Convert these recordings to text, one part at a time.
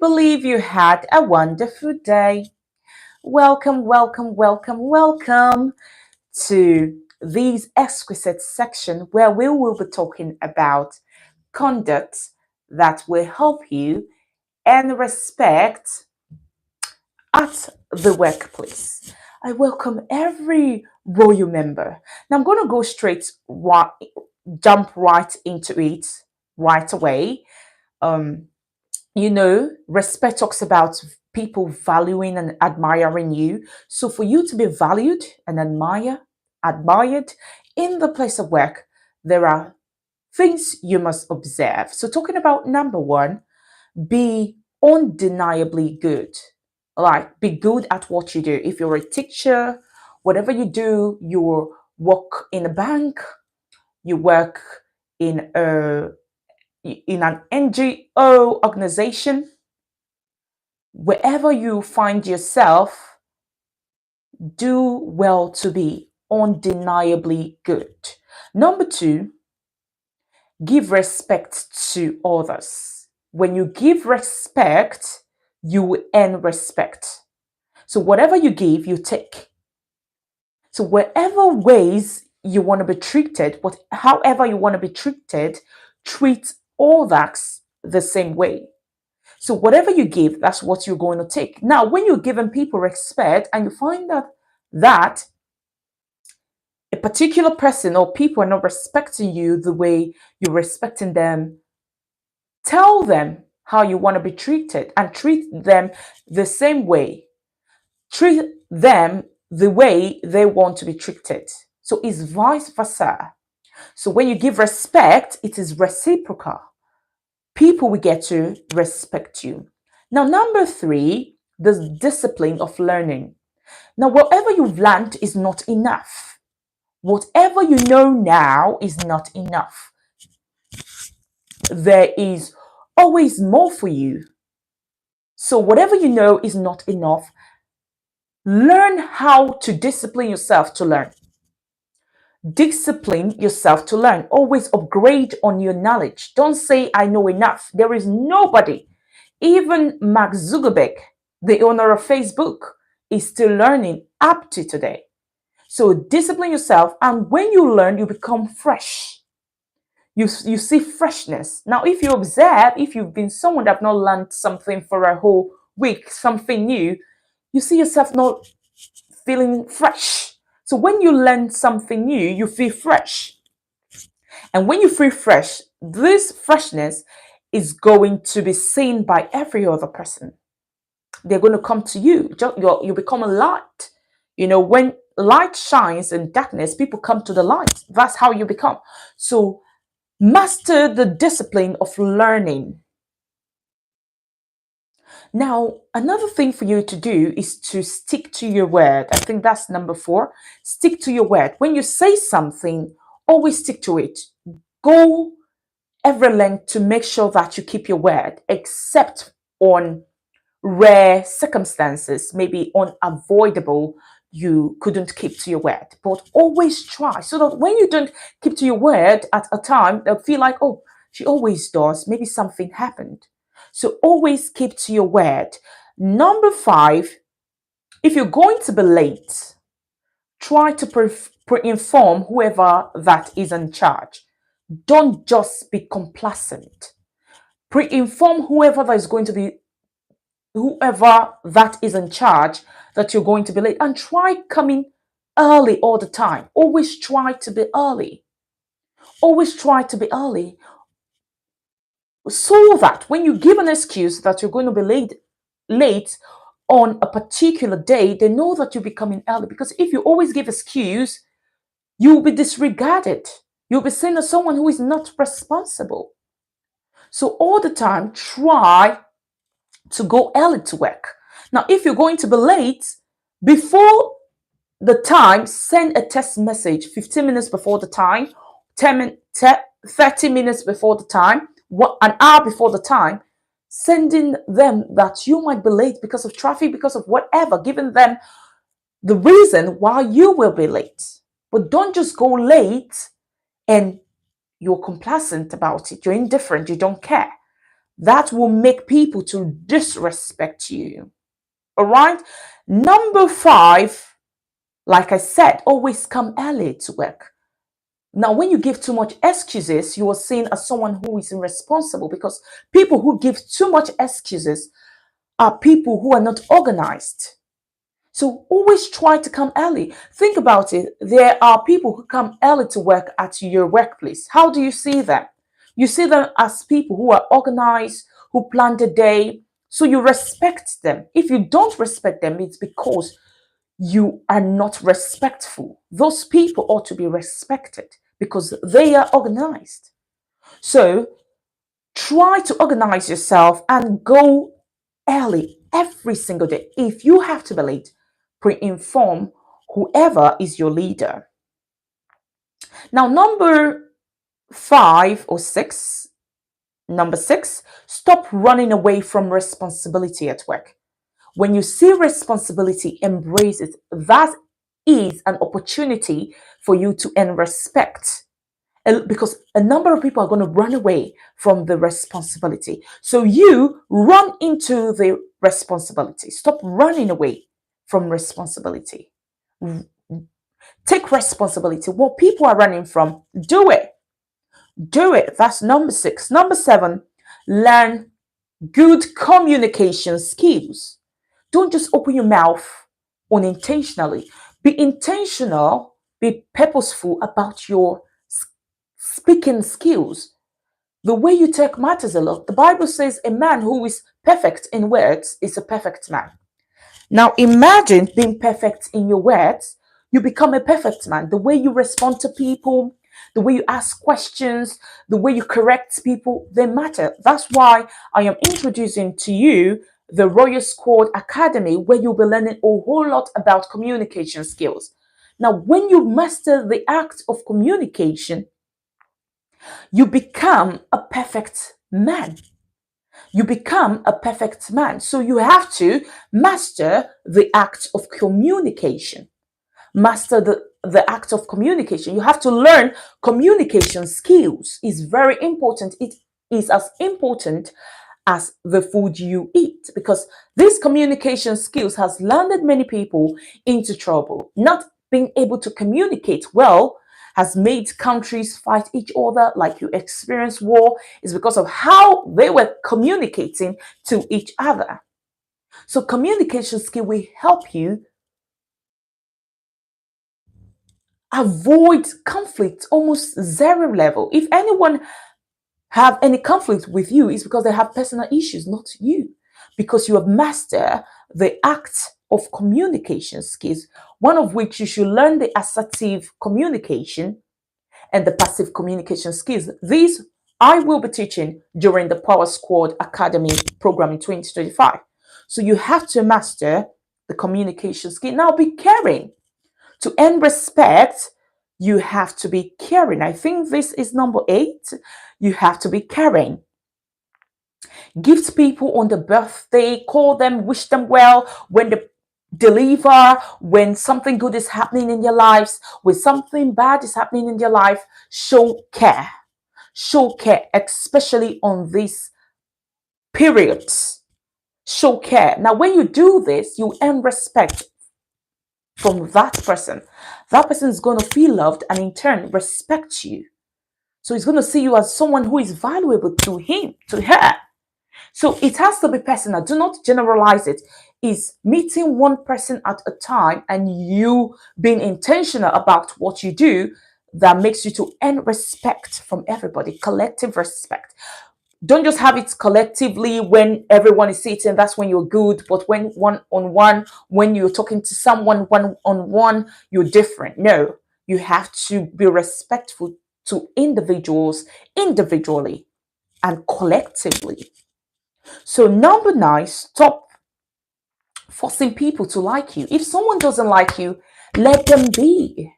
Believe you had a wonderful day. Welcome, welcome, welcome, welcome to this exquisite section where we will be talking about conduct that will help you and respect at the workplace. I welcome every royal member. Now I'm going to go jump right into it right away. Um, respect talks about people valuing and admiring you. So for you to be valued and admired in the place of work, there are things you must observe. So talking about number one, be undeniably good. Like be good at what you do. If you're a teacher, whatever you do, you work in a bank, you work in a in an NGO organization, wherever you find yourself, do well to be undeniably good. Number two, give respect to others. When you give respect, you will earn respect. So, whatever you give, you take. So, whatever ways you want to be treated, however you want to be treated, treat others the same way. So whatever you give, that's what you're going to take. Now, when you're giving people respect and you find that a particular person or people are not respecting you the way you're respecting them, tell them how you want to be treated and treat them the same way. Treat them the way they want to be treated. So it's vice versa. So when you give respect, it is reciprocal. People will get to respect you. Now, number three, the discipline of learning. Now, whatever you've learned is not enough. Whatever you know now is not enough. There is always more for you. So, whatever you know is not enough. Learn how to discipline yourself to learn. Discipline yourself to learn. Always upgrade on your knowledge. Don't say, I know enough. There is nobody. Even Mark Zuckerberg, the owner of Facebook, is still learning up to today. So discipline yourself, and when you learn, you become fresh. You see freshness. Now, if you observe, if you've been someone that have not learned something for a whole week, something new, you see yourself not feeling fresh. So when you learn something new, you feel fresh. And when you feel fresh, this freshness is going to be seen by every other person. They're going to come to you. You become a light. When light shines in darkness, people come to the light. That's how you become. So master the discipline of learning. Now, another thing for you to do is to stick to your word. I think that's number four. Stick to your word. When you say something, always stick to it. Go every length to make sure that you keep your word, except on rare circumstances, maybe unavoidable, you couldn't keep to your word. But always try so that when you don't keep to your word at a time, they'll feel like, oh, she always does. Maybe something happened. So always keep to your word. Number five, if you're going to be late, try to inform whoever that is in charge. Don't just be complacent. Pre-inform whoever that is in charge that you're going to be late, and try coming early all the time. Always try to be early. Always try to be early, so that when you give an excuse that you're going to be late on a particular day, they know that you'll be coming early. Because if you always give excuse, you will be disregarded. You'll be seen as someone who is not responsible. So all the time, try to go early to work. Now, if you're going to be late, before the time, send a text message 15 minutes before the time, 30 minutes before the time, an hour before the time, sending them that you might be late because of traffic, because of whatever, giving them the reason why you will be late. But don't just go late and you're complacent about it, you're indifferent, you don't care. that will make people to disrespect you. All right. Number five, like I said, always come early to work. Now, when you give too much excuses, you are seen as someone who is irresponsible, because people who give too much excuses are people who are not organized. So always try to come early. Think about it. There are people who come early to work at your workplace. How do you see them? You see them as people who are organized, who plan the day. So you respect them. If you don't respect them, it's because you are not respectful. Those people ought to be respected because they are organized. So try to organize yourself and go early every single day. If you have to be late, pre-inform whoever is your leader. Now, number six, stop running away from responsibility at work. When you see responsibility, embrace it. That is an opportunity for you to earn respect, because a number of people are going to run away from the responsibility. So you run into the responsibility. Stop running away from responsibility. Take responsibility. What people are running from, do it. Do it. That's number six. Number seven, learn good communication skills. Don't just open your mouth unintentionally. Be intentional, be purposeful about your speaking skills. The way you take matters a lot. The Bible says a man who is perfect in words is a perfect man. Now imagine being perfect in your words. You become a perfect man. The way you respond to people, the way you ask questions, the way you correct people, they matter. That's why I am introducing to you the Royal Squad Academy, where you'll be learning a whole lot about communication skills. Now, when you master the act of communication, you become a perfect man. You become a perfect man. So you have to master the act of communication. Master the act of communication. You have to learn communication skills. Is very important. It is as important as the food you eat, because these communication skills has landed many people into trouble. Not being able to communicate well has made countries fight each other, like you experience war, is because of how they were communicating to each other. So communication skill will help you avoid conflict almost zero level. If anyone have any conflict with you, it's because they have personal issues, not you, because you have mastered the act of communication skills, one of which you should learn the assertive communication and the passive communication skills. These I will be teaching during the Power Squad Academy program in 2025. So you have to master the communication skill. Now be caring. To earn respect, you have to be caring. I think this is number 8. You have to be caring. Gift people on the birthday, call them, wish them well when they deliver, when something good is happening in their lives, when something bad is happening in their life. Show care. Show care, especially on these periods. Show care. Now, when you do this, you earn respect from that person. That person is going to feel loved and in turn respect you. So he's going to see you as someone who is valuable to him, to her. So it has to be personal. Do not generalize it. Is meeting one person at a time and you being intentional about what you do that makes you to earn respect from everybody, collective respect. Don't just have it collectively when everyone is sitting, that's when you're good. But when one on one, when you're talking to someone one on one, you're different. No, you have to be respectful to individuals individually and collectively. So, number 9, stop forcing people to like you. If someone doesn't like you, let them be.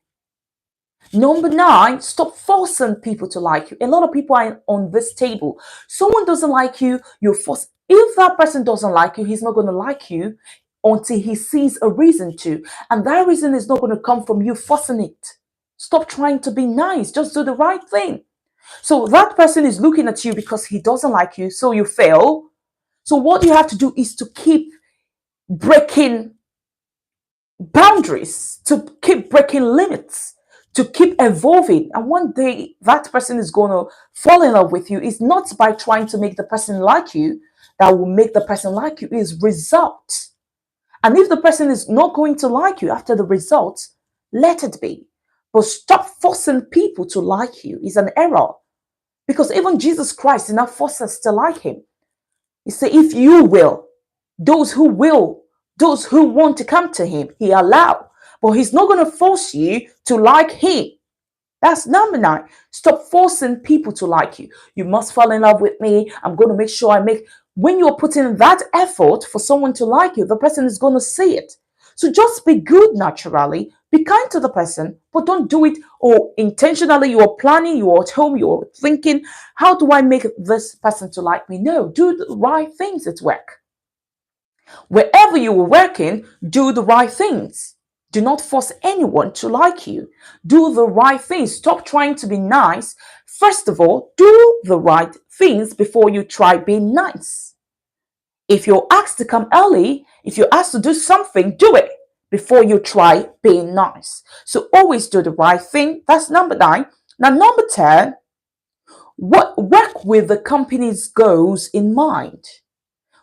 Number 9, stop forcing people to like you. A lot of people are on this table. Someone doesn't like you, you're forced. If that person doesn't like you, he's not going to like you until he sees a reason to. And that reason is not going to come from you forcing it. Stop trying to be nice. Just do the right thing. So that person is looking at you because he doesn't like you, so you fail. So what you have to do is to keep breaking boundaries, to keep breaking limits, to keep evolving. And one day that person is going to fall in love with you. It's not by trying to make the person like you that will make the person like you, is results. And if the person is not going to like you after the results, let it be. But stop forcing people to like you. It's an error. Because even Jesus Christ did not force us to like him. He said, if you will, those who want to come to him, he allow. But he's not going to force you to like him. That's number 9. Stop forcing people to like you. You must fall in love with me. I'm going to make sure I make. When you're putting that effort for someone to like you, the person is going to see it. So just be good naturally. Be kind to the person, but don't do it or intentionally. You are planning, you are at home, you're thinking, how do I make this person to like me? No, do the right things at work. Wherever you are working, do the right things. Do not force anyone to like you. Do the right things. Stop trying to be nice. First of all, do the right things before you try being nice. If you're asked to come early, if you're asked to do something, do it before you try being nice. So always do the right thing. That's number 9. Now, number 10, work with the company's goals in mind.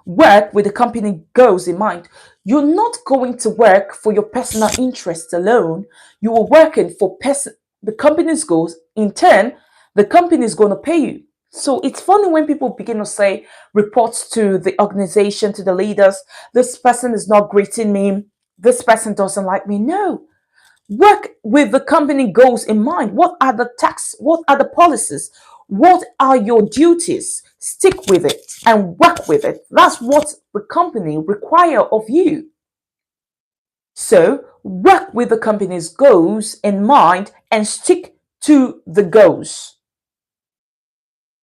Work with the company goals in mind. You're not going to work for your personal interest alone. You are working for the company's goals. In turn, the company is going to pay you. So it's funny when people begin to say reports to the organization, to the leaders, this person is not greeting me, this person doesn't like me. No. Work with the company goals in mind. What are the tax? What are the policies? What are your duties? Stick with it and work with it. That's what the company require of you. So work with the company's goals in mind and stick to the goals.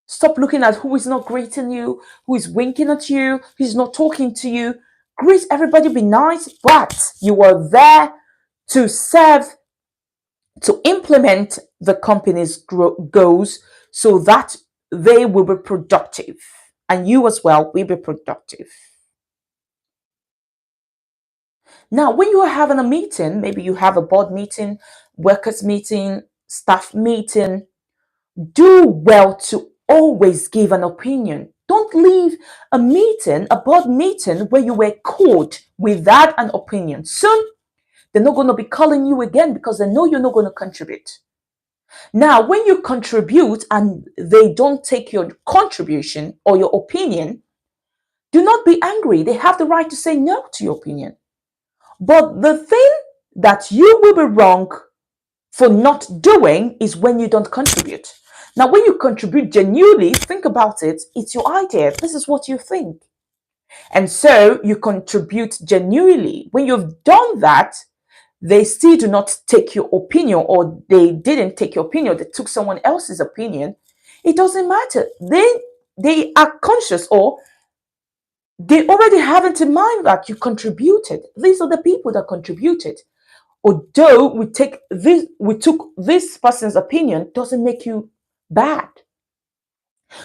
Stop looking at who is not greeting you, who is winking at you, who's not talking to you. Greet everybody, be nice, but you are there to serve, to implement the company's goals so that they will be productive and you as well will be productive. Now, when you are having a meeting, maybe you have a board meeting, workers meeting, staff meeting, do well to always give an opinion. Don't leave a board meeting where you were called without an opinion. Soon, they're not going to be calling you again because they know you're not going to contribute. Now, when you contribute and they don't take your contribution or your opinion, do not be angry. They have the right to say no to your opinion. But the thing that you will be wrong for not doing is when you don't contribute. Now, when you contribute genuinely, think about it. It's your idea. This is what you think. And so you contribute genuinely. When you've done that, they still do not take your opinion, or they didn't take your opinion, they took someone else's opinion. It doesn't matter. They are conscious, or they already have it in mind that you contributed. These are the people that contributed. Although we took this person's opinion, doesn't make you bad.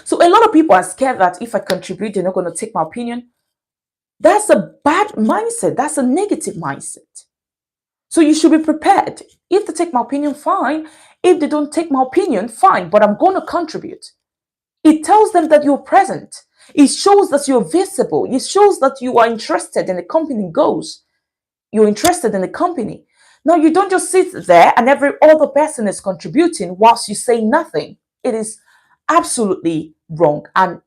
So a lot of people are scared that if I contribute, they're not going to take my opinion. That's a bad mindset. That's a negative mindset. So you should be prepared. If they take my opinion, fine. If they don't take my opinion, fine. But I'm going to contribute. It tells them that you're present. It shows that you're visible. It shows that you are interested in the company goals. You're interested in the company. Now, you don't just sit there and every other person is contributing whilst you say nothing. It is absolutely wrong, and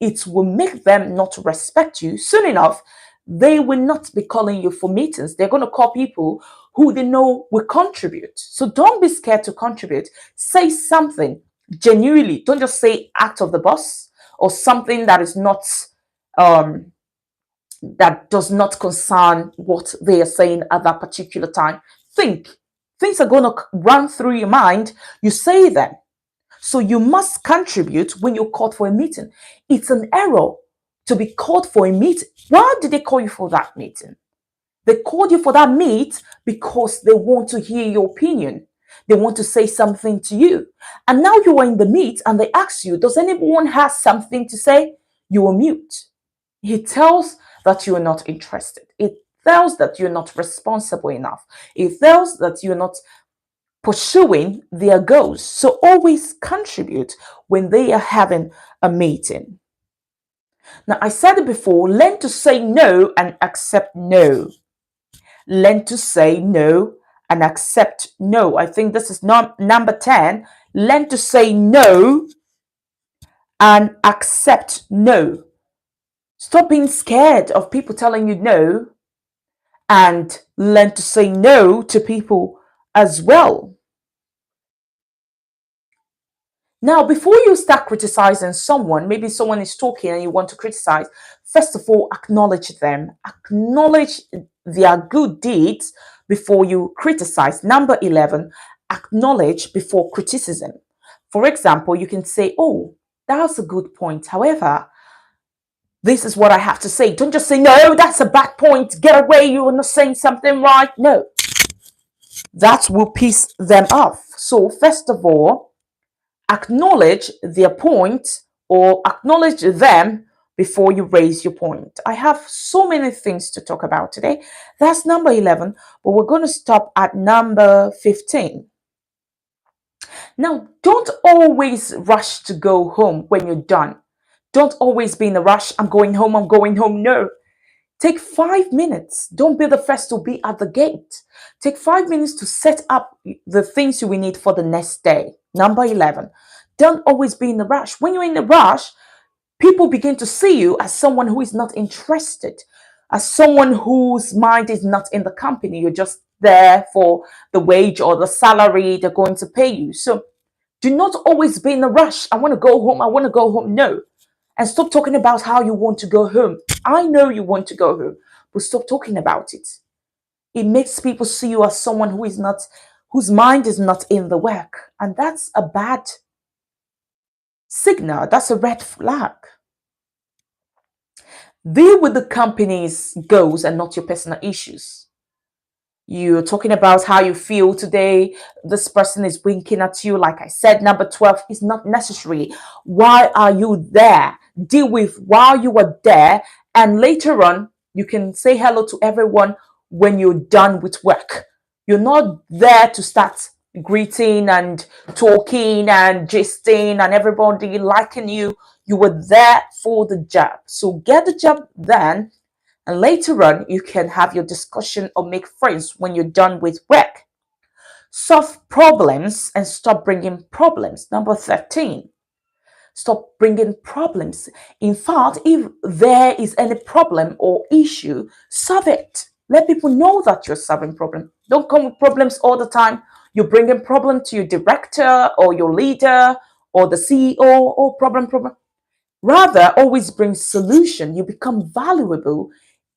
it will make them not respect you. Soon enough, they will not be calling you for meetings. They're going to call people who they know will contribute. So don't be scared to contribute. Say something genuinely. Don't just say act of the boss or something that is not um that does not concern what they are saying at that particular time. Think. Things are going to run through your mind. You say them. So you must contribute when you're called for a meeting. It's an error to be called for a meeting. Why did they call you for that meeting? They called you for that meet because they want to hear your opinion. They want to say something to you. And now you are in the meet and they ask you, does anyone have something to say? You are mute. It tells that you are not interested. It tells that you're not responsible enough. It tells that you're not pursuing their goals. So always contribute when they are having a meeting. Now, I said it before, learn to say no and accept no. Learn to say no and accept no. I think this is number 10. Learn to say no and accept no. Stop being scared of people telling you no and learn to say no to people as well. Now, before you start criticizing someone, maybe someone is talking and you want to criticize, first of all, acknowledge them. Acknowledge their good deeds before you criticize. Number 11, acknowledge before criticism. For example, you can say, oh, that's a good point. However, this is what I have to say. Don't just say, no, that's a bad point. Get away. You are not saying something right. No, that will piss them off. So, first of all, acknowledge their point or acknowledge them before you raise your point. I have so many things to talk about today. That's number 11, but we're going to stop at number 15. Now, don't always rush to go home when you're done. Don't always be in a rush. I'm going home. I'm going home. No. Take 5 minutes. Don't be the first to be at the gate. Take 5 minutes to set up the things you will need for the next day. Number 11. Don't always be in a rush. When you're in a rush, people begin to see you as someone who is not interested, as someone whose mind is not in the company. You're just there for the wage or the salary they're going to pay you. So do not always be in a rush. I want to go home. I want to go home. No. And stop talking about how you want to go home. I know you want to go home, but stop talking about it. It makes people see you as someone who is not, whose mind is not in the work. And that's a bad signal. That's a red flag. Deal with the company's goals and not your personal issues. You're talking about how you feel today. This person is winking at you. Like I said, number 12 is not necessary. Why are you there? Deal with while you were there. And later on, you can say hello to everyone when you're done with work. You're not there to start greeting and talking and gisting and everybody liking you. You were there for the job. So get the job done. And later on, you can have your discussion or make friends when you're done with work. Solve problems and stop bringing problems. Number 13, stop bringing problems. In fact, if there is any problem or issue, solve it. Let people know that you're solving problem. Don't come with problems all the time. You're bringing problem to your director or your leader or the CEO or problem. Rather, always bring solution. You become valuable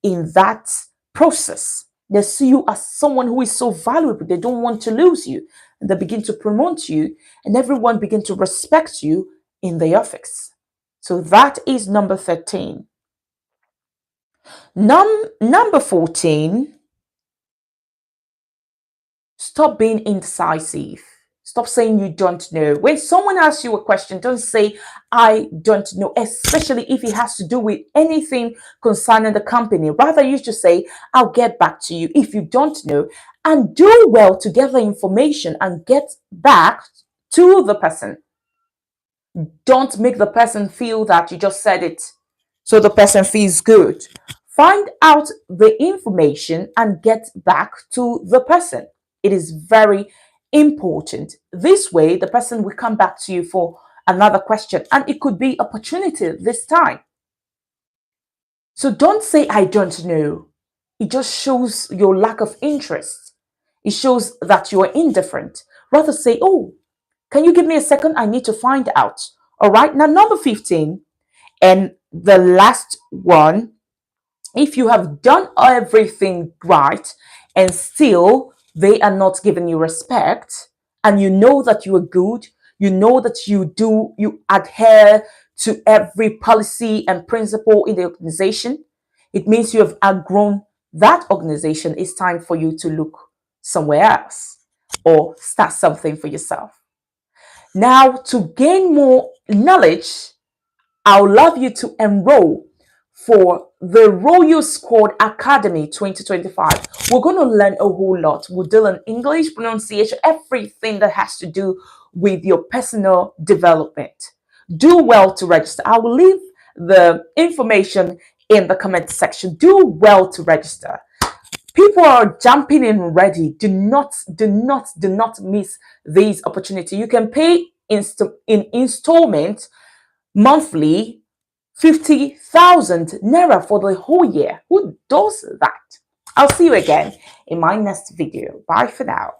in that process. They see you as someone who is so valuable. They don't want to lose you. And they begin to promote you, and everyone begin to respect you in the office. So that is number 13. Number 14, stop being indecisive. Stop saying you don't know. When someone asks you a question, don't say, I don't know, especially if it has to do with anything concerning the company. Rather, you should say, I'll get back to you if you don't know, and do well to gather information and get back to the person. Don't make the person feel that you just said it so the person feels good. Find out the information and get back to the person. It is very important. This way, the person will come back to you for another question, and it could be opportunity this time. So don't say, I don't know. It just shows your lack of interest. It shows that you are indifferent. Rather say, oh, can you give me a second? I need to find out. All right. Now, number 15, and the last one, if you have done everything right and still they are not giving you respect, and you know that you are good, you know that you adhere to every policy and principle in the organization, it means you have outgrown that organization. It's time for you to look somewhere else. or start something for yourself. Now, to gain more knowledge, I would love you to enroll for the Royal Squad Academy 2025. We're going to learn a whole lot. We'll deal in English, pronunciation, everything that has to do with your personal development. Do well to register. I will leave the information in the comment section. Do well to register. People are jumping in ready. Do not miss this opportunity. You can pay in installment monthly 50,000 naira for the whole year. Who does that? I'll see you again in my next video. Bye for now.